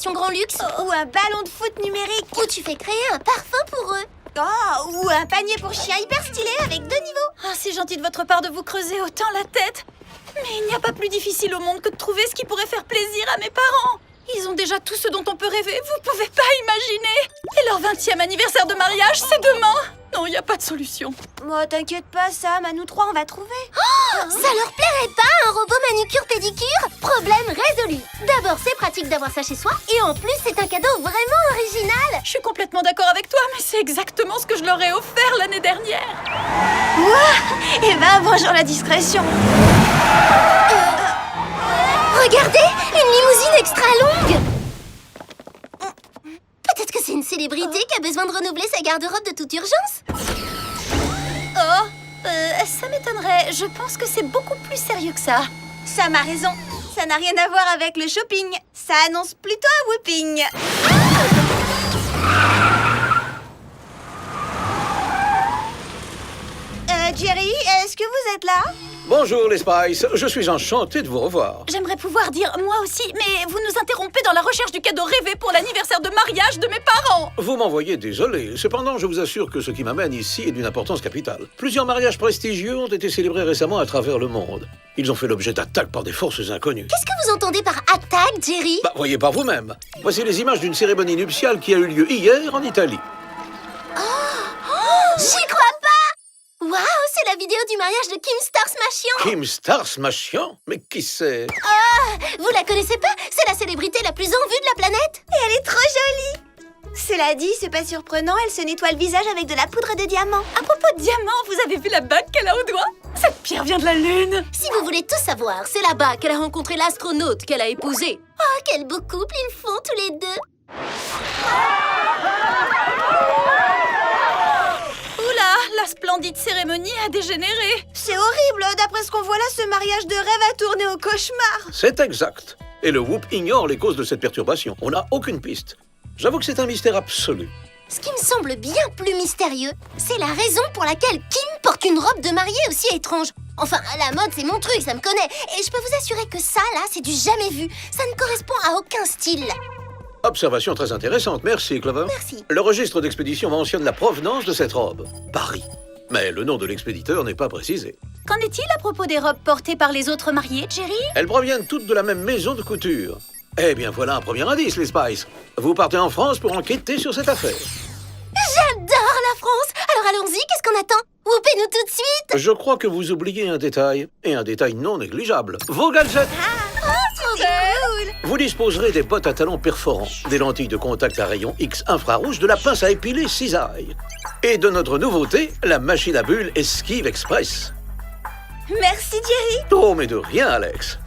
décoration grand luxe. Ou un ballon de foot numérique. Ou tu fais créer un parfum pour eux. Oh, ou un panier pour chien hyper stylé avec 2 niveaux. Ah, c'est gentil de votre part de vous creuser autant la tête. Mais il n'y a pas plus difficile au monde que de trouver ce qui pourrait faire plaisir à mes parents. Ils ont déjà tout ce dont on peut rêver, vous pouvez pas imaginer. Et leur 20e anniversaire de mariage, c'est demain. Non, il n'y a pas de solution. Moi, t'inquiète pas, Sam, à nous 3, on va trouver. Ça leur plairait pas un robot manucure-pédicure? Problème résolu. D'abord, c'est pratique d'avoir ça chez soi. Et en plus, c'est un cadeau vraiment original. Je suis complètement d'accord avec toi, mais c'est exactement ce que je leur ai offert l'année dernière. Eh ben, bonjour la discrétion. Regardez, une limousine extra longue. Peut-être que c'est une célébrité qui a besoin de renouveler sa garde-robe de toute urgence. Ça m'étonnerait. Je pense que c'est beaucoup plus sérieux que ça. Sam a raison. Ça n'a rien à voir avec le shopping. Ça annonce plutôt un whooping. Jerry, est-ce que vous êtes là? Bonjour les Spice, je suis enchanté de vous revoir. J'aimerais pouvoir dire moi aussi, mais vous nous interrompez dans la recherche du cadeau rêvé pour l'anniversaire de mariage de mes parents. Vous m'envoyez désolé, cependant je vous assure que ce qui m'amène ici est d'une importance capitale. Plusieurs mariages prestigieux ont été célébrés récemment à travers le monde. Ils ont fait l'objet d'attaques par des forces inconnues. Qu'est-ce que vous entendez par attaque, Jerry? Bah, voyez par vous-même. Voici les images d'une cérémonie nuptiale qui a eu lieu hier en Italie. J'y crois pas! Waouh, c'est la vidéo du mariage de Kim Star Smashian. Kim Star Smashian? Mais qui c'est? Vous la connaissez pas? C'est la célébrité la plus en vue de la planète. Et elle est trop jolie. Cela dit, c'est pas surprenant, elle se nettoie le visage avec de la poudre de diamant. À propos de diamant, vous avez vu la bague qu'elle a au doigt? Cette pierre vient de la Lune. Si vous voulez tout savoir, c'est là-bas qu'elle a rencontré l'astronaute qu'elle a épousé. Oh, quel beau couple ils font tous les deux. Oula, la splendide cérémonie a dégénéré. C'est horrible, d'après ce qu'on voit là, ce mariage de rêve a tourné au cauchemar. C'est exact. Et le Whoop ignore les causes de cette perturbation. On n'a aucune piste. J'avoue que c'est un mystère absolu. Ce qui me semble bien plus mystérieux, c'est la raison pour laquelle Kim porte une robe de mariée aussi étrange. Enfin, la mode, c'est mon truc, ça me connaît. Et je peux vous assurer que ça, là, c'est du jamais vu. Ça ne correspond à aucun style. Observation très intéressante, merci Clover. Merci. Le registre d'expédition mentionne la provenance de cette robe. Paris. Mais le nom de l'expéditeur n'est pas précisé. Qu'en est-il à propos des robes portées par les autres mariés, Jerry? Elles proviennent toutes de la même maison de couture. Eh bien voilà un premier indice, les Spice. Vous partez en France pour enquêter sur cette affaire. J'adore la France. Alors allons-y, qu'est-ce qu'on attend? Whoopez-nous tout de suite. Je crois que vous oubliez un détail, et un détail non négligeable. Vos gadgets. C'est cool. Vous disposerez des bottes à talons perforants, des lentilles de contact à rayons X infrarouge, de la pince à épiler cisaille. Et de notre nouveauté, la machine à bulles Esquive Express. Merci, Jerry. Oh, mais de rien, Alex.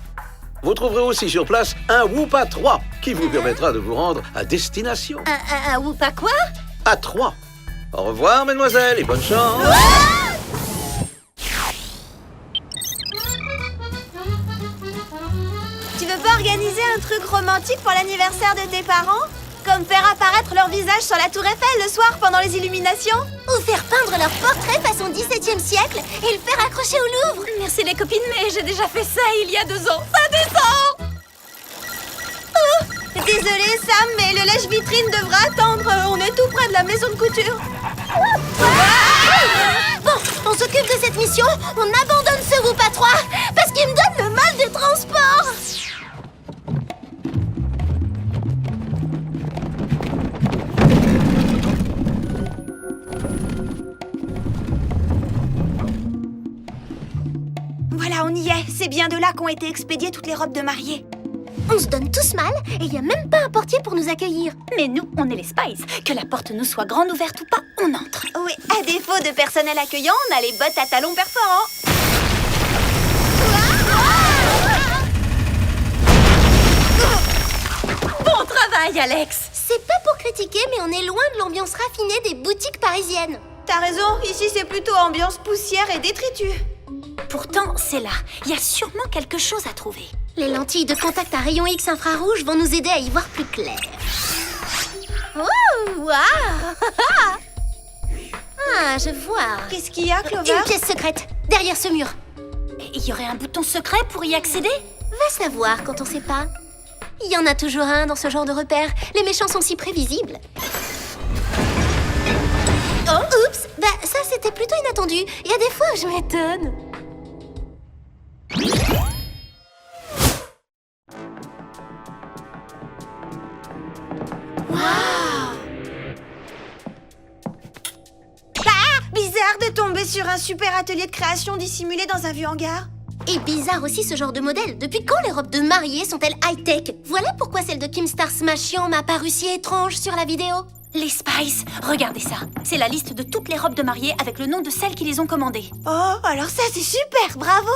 Vous trouverez aussi sur place un Whoopa 3 qui vous permettra de vous rendre à destination. Un whoop à quoi? À 3. Au revoir, mesdemoiselles, et bonne chance. Tu veux pas organiser un truc romantique pour l'anniversaire de tes parents? Comme faire apparaître leur visage sur la tour Eiffel le soir pendant les illuminations? Ou faire peindre leur portrait façon 17e siècle et le faire accrocher au Louvre. Merci les copines, mais j'ai déjà fait ça il y a 2 ans. Ça descend! Désolée, Sam, mais le lèche-vitrine devra attendre. On est tout près de la maison de couture. Bon, on s'occupe de cette mission. On abandonne ce Whoopa 3 parce qu'il me donne le mal des transports. Voilà, on y est. C'est bien de là qu'ont été expédiées toutes les robes de mariée. On se donne tous mal et il n'y a même pas un portier pour nous accueillir. Mais nous, on est les Spice. Que la porte nous soit grande ouverte ou pas, on entre. Oui, à défaut de personnel accueillant, on a les bottes à talons perforants. Bon travail, Alex! C'est pas pour critiquer, mais on est loin de l'ambiance raffinée des boutiques parisiennes. T'as raison, ici c'est plutôt ambiance poussière et détritus. Pourtant, c'est là. Il y a sûrement quelque chose à trouver. Les lentilles de contact à rayons X infrarouge vont nous aider à y voir plus clair. Oh, waouh! Ah, je vois. Qu'est-ce qu'il y a, Clover? Une pièce secrète, derrière ce mur. Il y aurait un bouton secret pour y accéder? Va savoir quand on sait pas. Il y en a toujours un dans ce genre de repère. Les méchants sont si prévisibles. Oh, oups! Bah, ça, c'était plutôt inattendu. Il y a des fois où je m'étonne. Bizarre de tomber sur un super atelier de création dissimulé dans un vieux hangar. Et bizarre aussi ce genre de modèle. Depuis quand les robes de mariée sont-elles high-tech? Voilà pourquoi celle de Kim Star Smashian m'a paru si étrange sur la vidéo. Les Spice, regardez ça. C'est la liste de toutes les robes de mariée avec le nom de celles qui les ont commandées. Oh, alors ça c'est super, bravo.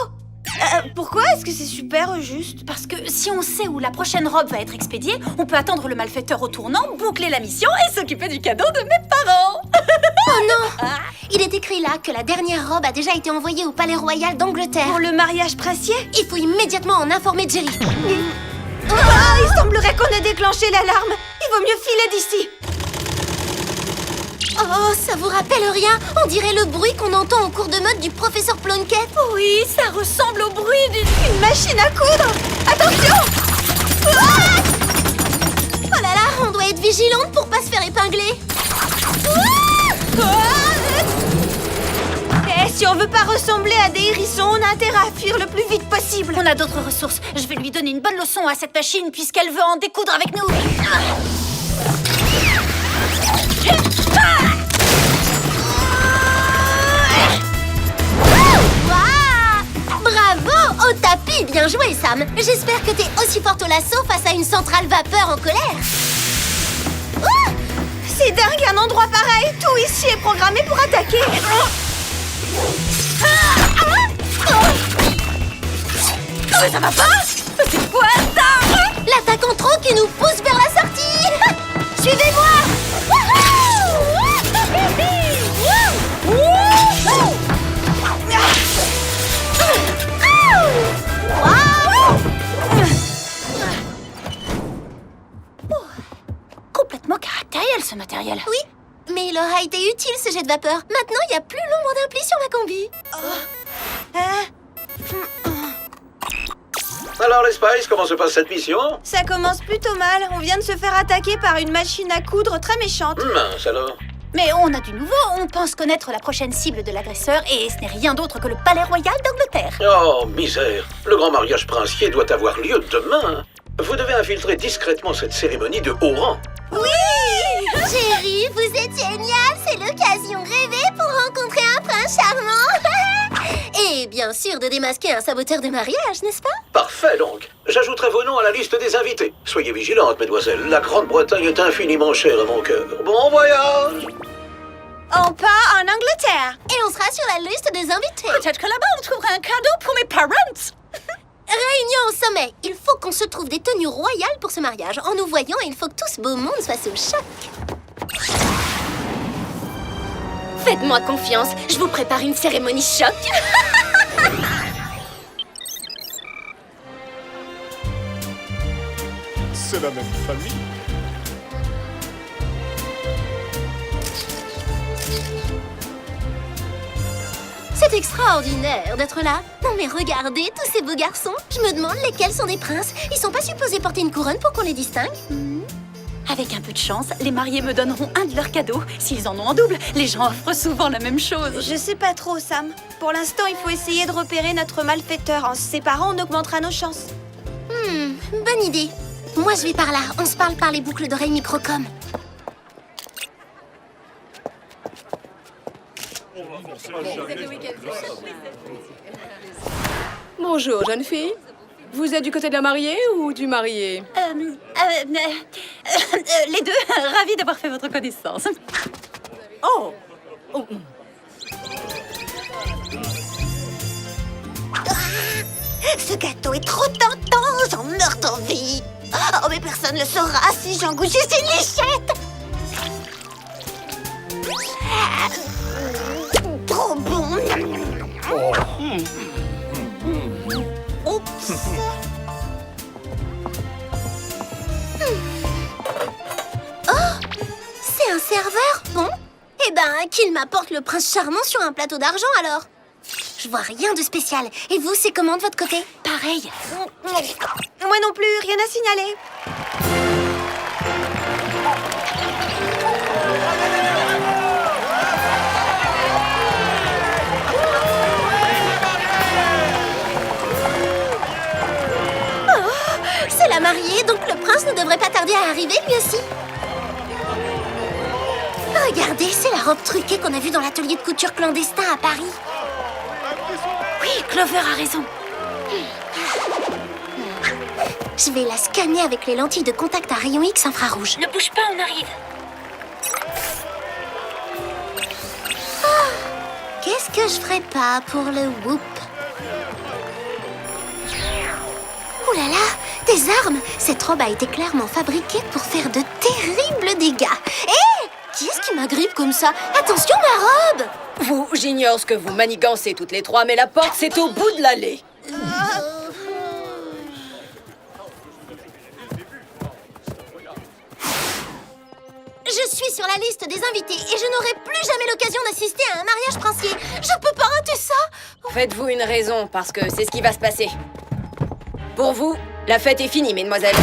Pourquoi est-ce que c'est super au juste? Parce que si on sait où la prochaine robe va être expédiée, on peut attendre le malfaiteur au tournant, boucler la mission et s'occuper du cadeau de mes parents. Oh non! Il est écrit là que la dernière robe a déjà été envoyée au Palais Royal d'Angleterre. Pour le mariage princier? Il faut immédiatement en informer Jerry. Il semblerait qu'on ait déclenché l'alarme. Il vaut mieux filer d'ici. Oh, ça vous rappelle rien? On dirait le bruit qu'on entend en cours de mode du professeur Plunkett. Oui, ça ressemble au bruit d'une... Une machine à coudre. Attention! Oh là là, on doit être vigilante pour pas se faire épingler. Et si on veut pas ressembler à des hérissons, on a intérêt à fuir le plus vite possible. On a d'autres ressources. Je vais lui donner une bonne leçon à cette machine puisqu'elle veut en découdre avec nous. Bravo! Au tapis! Bien joué, Sam! J'espère que t'es aussi forte au lasso face à une centrale vapeur en colère. C'est dingue, un endroit pareil. Tout ici est programmé pour attaquer. Non mais ça va pas? C'est quoi ça? L'attaque en trop qui nous pousse vers la sortie! Suivez-moi! Complètement caractériel ce matériel. Oui, mais il aura été utile ce jet de vapeur. Maintenant, il n'y a plus l'ombre d'un pli sur ma combi. Alors les Spice, comment se passe cette mission? Ça commence plutôt mal. On vient de se faire attaquer par une machine à coudre très méchante. Mince alors. Mais on a du nouveau, on pense connaître la prochaine cible de l'agresseur et ce n'est rien d'autre que le Palais Royal d'Angleterre. Oh, misère. Le grand mariage princier doit avoir lieu demain. Vous devez infiltrer discrètement cette cérémonie de haut rang. Jerry, vous êtes génial. C'est l'occasion rêvée pour rencontrer un prince charmant. Et bien sûr de démasquer un saboteur de mariage, n'est-ce pas? Parfait donc. J'ajouterai vos noms à la liste des invités. Soyez vigilantes, mesdemoiselles. La Grande-Bretagne est infiniment chère à mon cœur. Bon voyage! On part en Angleterre. Et on sera sur la liste des invités. Peut-être que là-bas on trouvera un cadeau pour mes parents. Réunion au sommet. Il faut qu'on se trouve des tenues royales pour ce mariage. En nous voyant, il faut que tout ce beau monde soit sous le choc. Faites-moi confiance, je vous prépare une cérémonie choc. C'est la même famille. C'est extraordinaire d'être là. Non mais regardez tous ces beaux garçons. Je me demande lesquels sont des princes. Ils sont pas supposés porter une couronne pour qu'on les distingue? Avec un peu de chance, les mariés me donneront un de leurs cadeaux. S'ils en ont en double, les gens offrent souvent la même chose. Je sais pas trop, Sam. Pour l'instant, il faut essayer de repérer notre malfaiteur. En se séparant, on augmentera nos chances. Bonne idée. Moi je vais par là. On se parle par les boucles d'oreilles microcom. Bonjour, jeune fille. Vous êtes du côté de la mariée ou du marié? Les deux, ravis d'avoir fait votre connaissance. Oh, Ce gâteau est trop tentant, j'en meurs d'envie. Oh, mais personne ne le saura si j'en goûte juste une lichette. Trop bon. Oups. C'est un serveur? Bon. Eh ben, qu'il m'apporte le prince charmant sur un plateau d'argent alors. Je vois rien de spécial. Et vous, c'est comment de votre côté? Pas pareil. Moi non plus, rien à signaler. C'est la mariée, donc le prince ne devrait pas tarder à arriver lui aussi. Regardez, c'est la robe truquée qu'on a vue dans l'atelier de couture clandestin à Paris. Oui, Clover a raison. Je vais la scanner avec les lentilles de contact à rayon X infrarouge. Ne bouge pas, on arrive. Qu'est-ce que je ferais pas pour le whoop? Ouh là là, des armes! Cette robe a été clairement fabriquée pour faire de terribles dégâts. Hé! Qui est-ce qui m'agrippe comme ça? Attention, ma robe! Vous, j'ignore ce que vous manigancez toutes les trois, mais la porte, c'est au bout de l'allée. Je suis sur la liste des invités et je n'aurai plus jamais l'occasion d'assister à un mariage princier. Je peux pas rater ça! Faites-vous une raison, parce que c'est ce qui va se passer. Pour vous, la fête est finie, mesdemoiselles.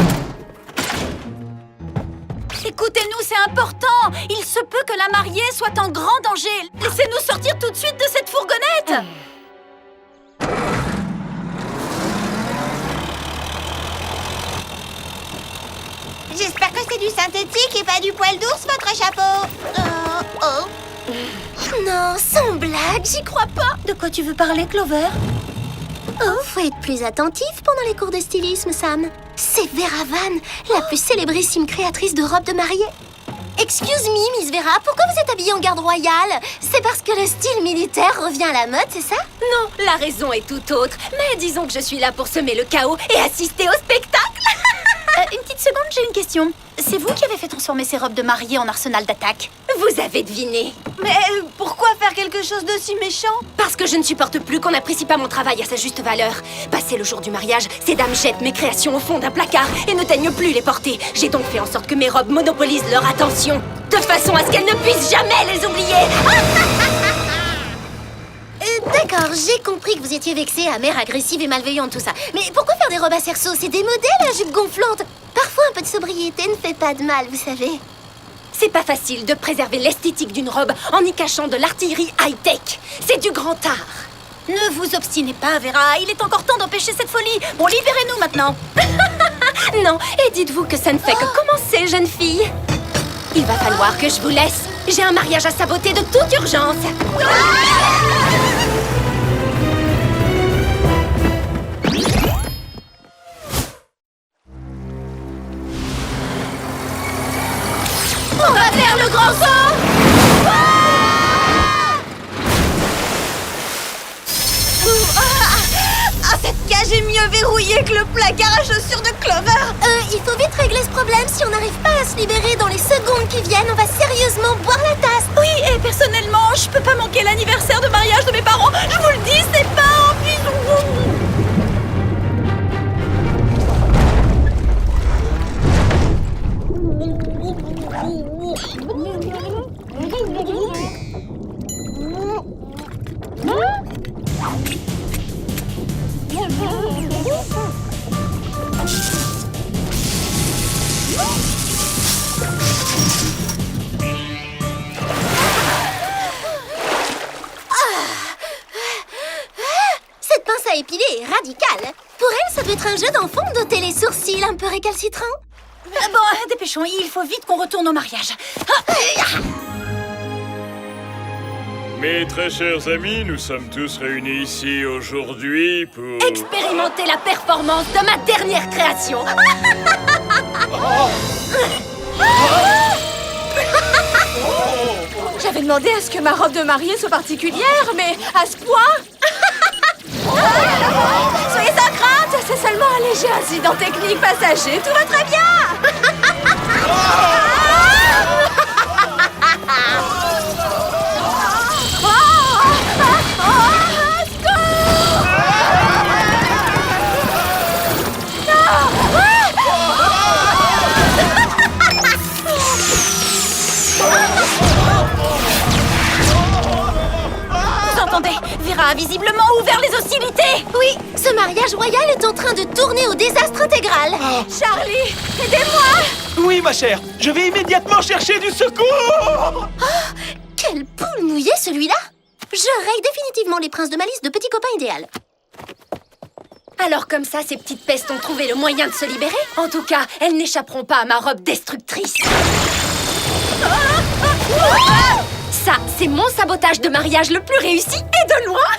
Écoutez-nous, c'est important. Il se peut que la mariée soit en grand danger. Laissez-nous sortir tout de suite de cette fourgonnette. J'espère que c'est du synthétique et pas du poil d'ours, votre chapeau. Non, sans blague, j'y crois pas! De quoi tu veux parler, Clover? Oh, faut être plus attentif pendant les cours de stylisme, Sam. C'est Vera Van, la plus célébrissime créatrice de robes de mariée. Excuse me, Miss Vera, pourquoi vous êtes habillée en garde royale? C'est parce que le style militaire revient à la mode, c'est ça? Non, la raison est tout autre. Mais disons que je suis là pour semer le chaos et assister au spectacle. Une petite seconde, j'ai une question. C'est vous qui avez fait transformer ces robes de mariée en arsenal d'attaque? Vous avez deviné. Mais pourquoi faire quelque chose de si méchant? Parce que je ne supporte plus qu'on n'apprécie pas mon travail à sa juste valeur. Passé le jour du mariage, ces dames jettent mes créations au fond d'un placard et ne daignent plus les porter. J'ai donc fait en sorte que mes robes monopolisent leur attention, de façon à ce qu'elles ne puissent jamais les oublier. D'accord, j'ai compris que vous étiez vexée, amère, agressive et malveillante, tout ça. Mais pourquoi faire des robes à cerceau? C'est démodé, la jupe gonflante. Parfois, un peu de sobriété ne fait pas de mal, vous savez. C'est pas facile de préserver l'esthétique d'une robe en y cachant de l'artillerie high-tech. C'est du grand art. Ne vous obstinez pas, Vera. Il est encore temps d'empêcher cette folie. Bon, libérez-nous maintenant. Non, et dites-vous que ça ne fait que commencer, jeune fille. Il va falloir que je vous laisse. J'ai un mariage à saboter de toute urgence. On va faire le grand saut. Cette cage est mieux verrouillée que le placard à chaussures de Clover. Il faut vite régler ce problème. Si on n'arrive pas à se libérer dans les secondes qui viennent, on va sérieusement boire la tasse. Oui, et personnellement, je peux pas manquer l'anniversaire de mariage de mes parents. Je vous le dis, c'est pas en Cette pince à épiler est radicale. Pour elle, ça doit être un jeu d'enfant d'ôter les sourcils un peu récalcitrants. Bon, dépêchons, il faut vite qu'on retourne au mariage. Mes très chers amis, nous sommes tous réunis ici aujourd'hui pour... Expérimentez la performance de ma dernière création. J'avais demandé à ce que ma robe de mariée soit particulière, mais à ce point... Soyez sans crainte, c'est seulement un léger incident technique passager, tout va très bien. Vous entendez? Vera a visiblement ouvert les hostilités. Oui, Ce mariage royal est en train de tourner au désastre intégral. Charlie, aidez-moi! Oui, ma chère, je vais immédiatement chercher du secours. Quel poule mouillé celui-là! Je raye définitivement les princes de ma liste de petits copains idéal. Alors comme ça, ces petites pestes ont trouvé le moyen de se libérer? En tout cas, elles n'échapperont pas à ma robe destructrice. Ça, c'est mon sabotage de mariage le plus réussi et de loin.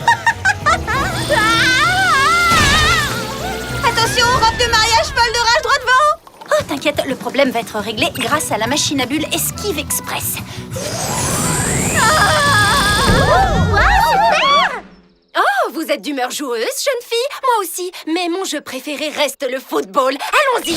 Attention, robe de mariage folle de rage droit devant! Oh, t'inquiète, le problème va être réglé grâce à la machine à bulles Esquive Express. Oh, vous êtes d'humeur joueuse, jeune fille? Moi aussi, mais mon jeu préféré reste le football. Allons-y!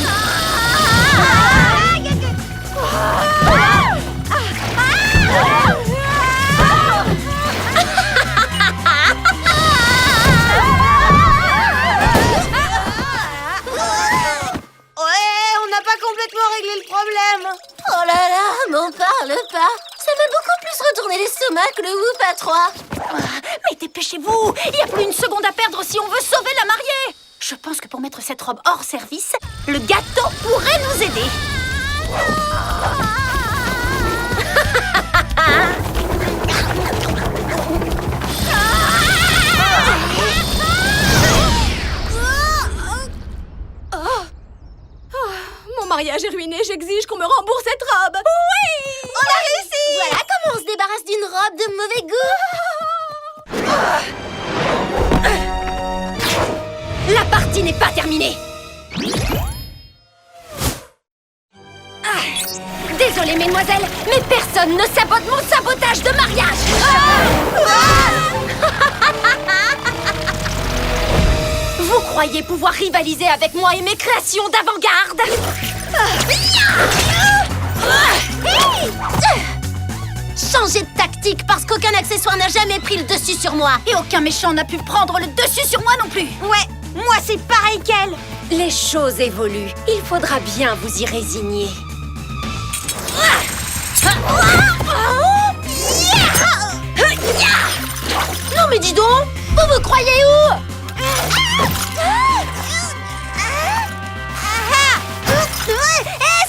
Ouais, on n'a pas complètement réglé le problème. Oh là là, m'en parle pas. Ça m'a beaucoup plus retourné l'estomac que le Whoop à 3. Mais dépêchez-vous! Il n'y a plus une seconde à perdre si on veut sauver la mariée! Je pense que pour mettre cette robe hors service, le gâteau pourrait nous aider. Mon mariage est ruiné, j'exige qu'on me rembourse cette robe. Oui! On a réussi! Voilà comment on se débarrasse d'une robe de mauvais goût. La partie n'est pas terminée. Désolée, mesdemoiselles, mais personne ne sabote mon sabotage de mariage. Vous croyez pouvoir rivaliser avec moi et mes créations d'avant-garde? Changez de tactique parce qu'aucun accessoire n'a jamais pris le dessus sur moi. Et aucun méchant n'a pu prendre le dessus sur moi non plus. Ouais, moi c'est pareil qu'elle. Les choses évoluent. Il faudra bien vous y résigner. Non mais dis donc, vous croyez où?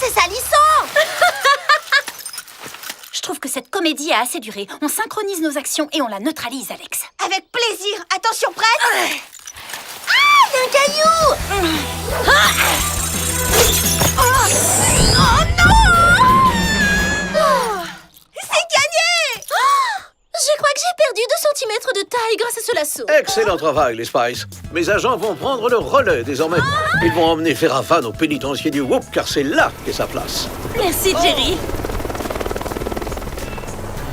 C'est salissant! Je trouve que cette comédie a assez duré. On synchronise nos actions et on la neutralise, Alex. Avec plaisir. Attention, prête? Un caillou! C'est gagné! Je crois que j'ai perdu 2 cm de taille grâce à ce lasso. Excellent travail, les Spice. Mes agents vont prendre le relais désormais. Ils vont emmener Ferrafan au pénitencier du Whoop, car c'est là qu'est sa place. Merci, Jerry.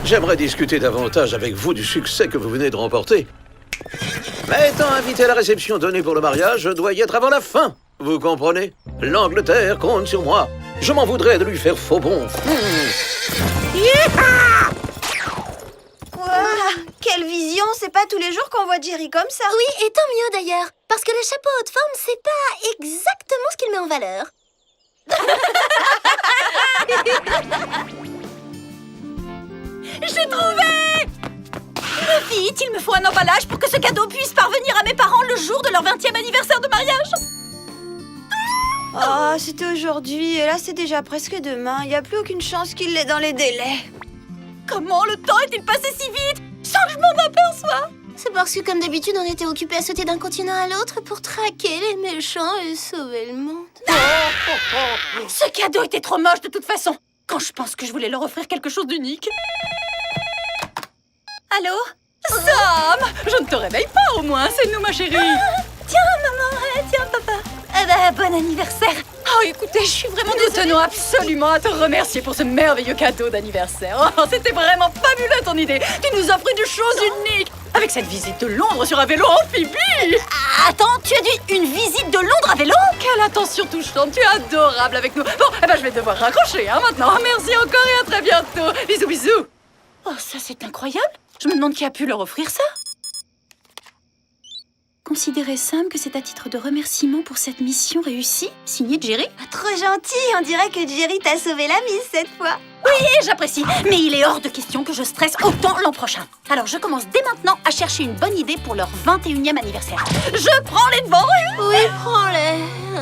J'aimerais discuter davantage avec vous du succès que vous venez de remporter. Mais étant invité à la réception donnée pour le mariage, je dois y être avant la fin. Vous comprenez? L'Angleterre compte sur moi. Je m'en voudrais de lui faire faux bond. Ouah, quelle vision! C'est pas tous les jours qu'on voit Jerry comme ça. Oui, et tant mieux d'ailleurs. Parce que le chapeau haute forme, c'est pas exactement ce qu'il met en valeur. J'ai trouvé! Vite, il me faut un emballage pour que ce cadeau puisse parvenir à mes parents le jour de leur 20e anniversaire de mariage. Oh, c'était aujourd'hui et là c'est déjà presque demain. Il n'y a plus aucune chance qu'il l'ait dans les délais. Comment le temps est-il passé si vite sans que je m'en aperçoive? C'est parce que comme d'habitude, on était occupés à sauter d'un continent à l'autre pour traquer les méchants et sauver le monde. Ce cadeau était trop moche de toute façon. Quand je pense que je voulais leur offrir quelque chose d'unique. Allô? Sam! Je ne te réveille pas au moins, c'est nous ma chérie. Tiens maman, tiens papa. Bon anniversaire. Oh écoutez, je suis vraiment désolée. Nous tenons absolument à te remercier pour ce merveilleux cadeau d'anniversaire. Oh, c'était vraiment fabuleux ton idée. Tu nous offres une chose unique. Avec cette visite de Londres sur un vélo amphibie. Attends, tu as dit une visite de Londres à vélo? Quelle attention touchante, tu es adorable avec nous. Bon, je vais devoir raccrocher maintenant. Merci encore et à très bientôt. Bisous, bisous. Oh, ça c'est incroyable. Je me demande qui a pu leur offrir ça. considérer, Sam, que c'est à titre de remerciement pour cette mission réussie, signé Jerry? Trop gentil, on dirait que Jerry t'a sauvé la mise cette fois. Et j'apprécie, mais il est hors de question que je stresse autant l'an prochain. Alors je commence dès maintenant à chercher une bonne idée pour leur 21e anniversaire. Je prends les devants. Oui, prends-les.